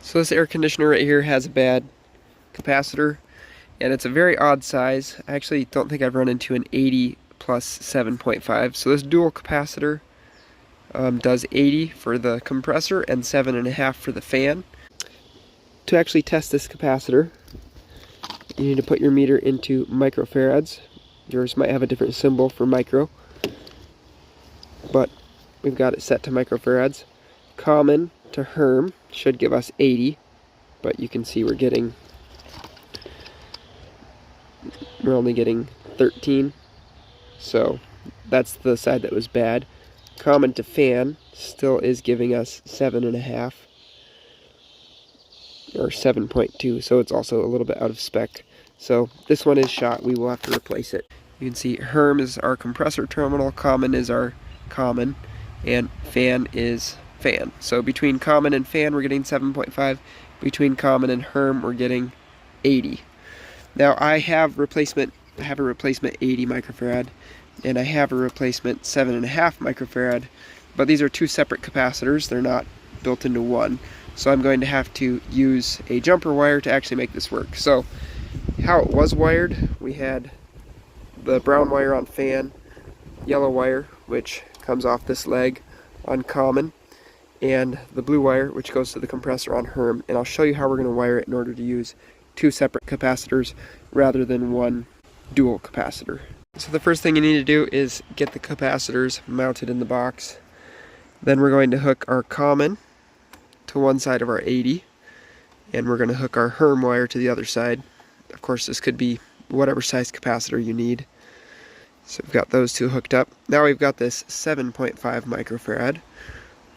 So this air conditioner right here has a bad capacitor, and it's a very odd size. I actually don't think I've run into an 80 plus 7.5. So this dual capacitor does 80 for the compressor and 7.5 for the fan. To actually test this capacitor, you need to put your meter into microfarads. Yours might have a different symbol for micro, but we've got it set to microfarads. Common to Herm should give us 80, but you can see we're only getting 13, so that's the side that was bad. Common to fan still is giving us 7.5 or 7.2, so it's also a little bit out of spec. So this one is shot. We will have to replace it. You can see Herm is our compressor terminal, common is our common, and fan is fan. So between common and fan we're getting 7.5. Between common and Herm we're getting 80. Now I have a replacement 80 microfarad, and I have a replacement 7.5 microfarad, but these are two separate capacitors. They're not built into one. So I'm going to have to use a jumper wire to actually make this work. So how it was wired, we had the brown wire on fan, yellow wire which comes off this leg on common, and the blue wire which goes to the compressor on Herm. And I'll show you how we're going to wire it in order to use two separate capacitors rather than one dual capacitor. So the first thing you need to do is get the capacitors mounted in the box. Then we're going to hook our common to one side of our 80, and we're going to hook our Herm wire to the other side. Of course, this could be whatever size capacitor you need. So we've got those two hooked up. Now we've got this 7.5 microfarad.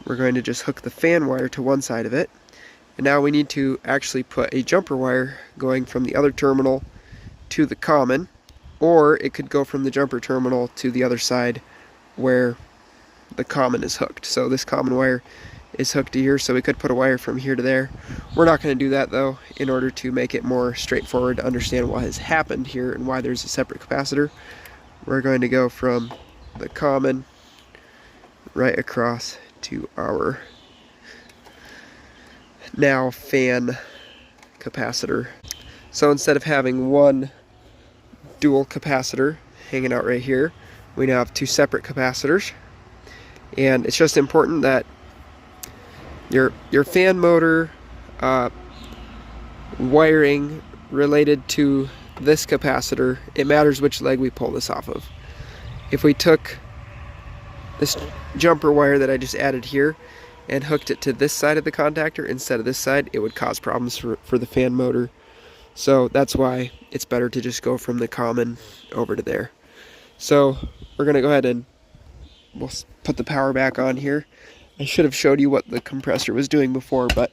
We're going to just hook the fan wire to one side of it. And now we need to actually put a jumper wire going from the other terminal to the common, or it could go from the jumper terminal to the other side where the common is hooked. So this common wire is hooked to here, so we could put a wire from here to there. We're not going to do that though, in order to make it more straightforward to understand what has happened here and why there's a separate capacitor. We're going to go from the common right across to our now fan capacitor. So instead of having one dual capacitor hanging out right here, we now have two separate capacitors. And it's just important that your fan motor wiring related to this capacitor, it matters which leg we pull this off of. If we took this jumper wire that I just added here and hooked it to this side of the contactor instead of this side, it would cause problems for the fan motor. So that's why it's better to just go from the common over to there. So we're going to go ahead and we'll put the power back on here. I should have showed you what the compressor was doing before, but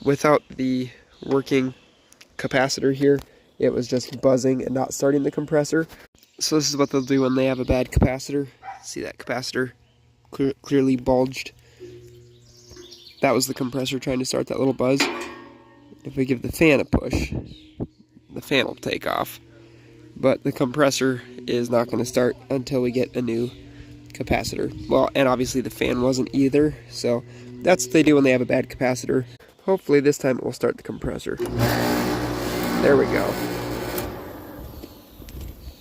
without the working capacitor here, it was just buzzing and not starting the compressor. So this is what they'll do when they have a bad capacitor. See that capacitor clearly bulged? That was the compressor trying to start that little buzz. If we give the fan a push, the fan will take off. But the compressor is not going to start until we get a new capacitor. Well, and obviously the fan wasn't either, so that's what they do when they have a bad capacitor. Hopefully this time it will start the compressor. There we go.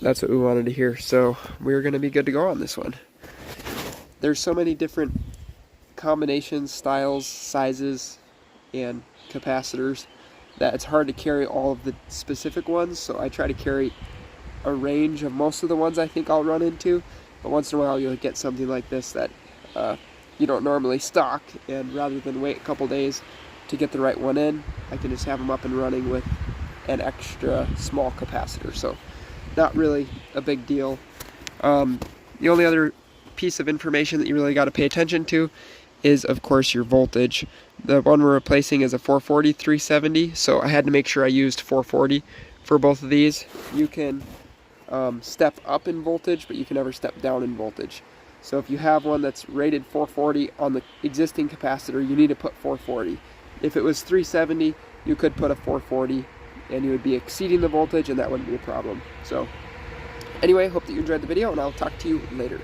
That's what we wanted to hear, so we're going to be good to go on this one. There's so many different combinations, styles, sizes, and capacitors that it's hard to carry all of the specific ones, so I try to carry a range of most of the ones I think I'll run into. But once in a while you'll get something like this that you don't normally stock, and rather than wait a couple days to get the right one in, I can just have them up and running with an extra small capacitor. So not really a big deal. The only other piece of information that you really got to pay attention to is of course your voltage. The one we're replacing is a 440 370, so I had to make sure I used 440 for both of these. You can step up in voltage, but you can never step down in voltage. So if you have one that's rated 440 on the existing capacitor, you need to put 440. If it was 370, you could put a 440 and you would be exceeding the voltage, and that wouldn't be a problem. So anyway, hope that you enjoyed the video, and I'll talk to you later.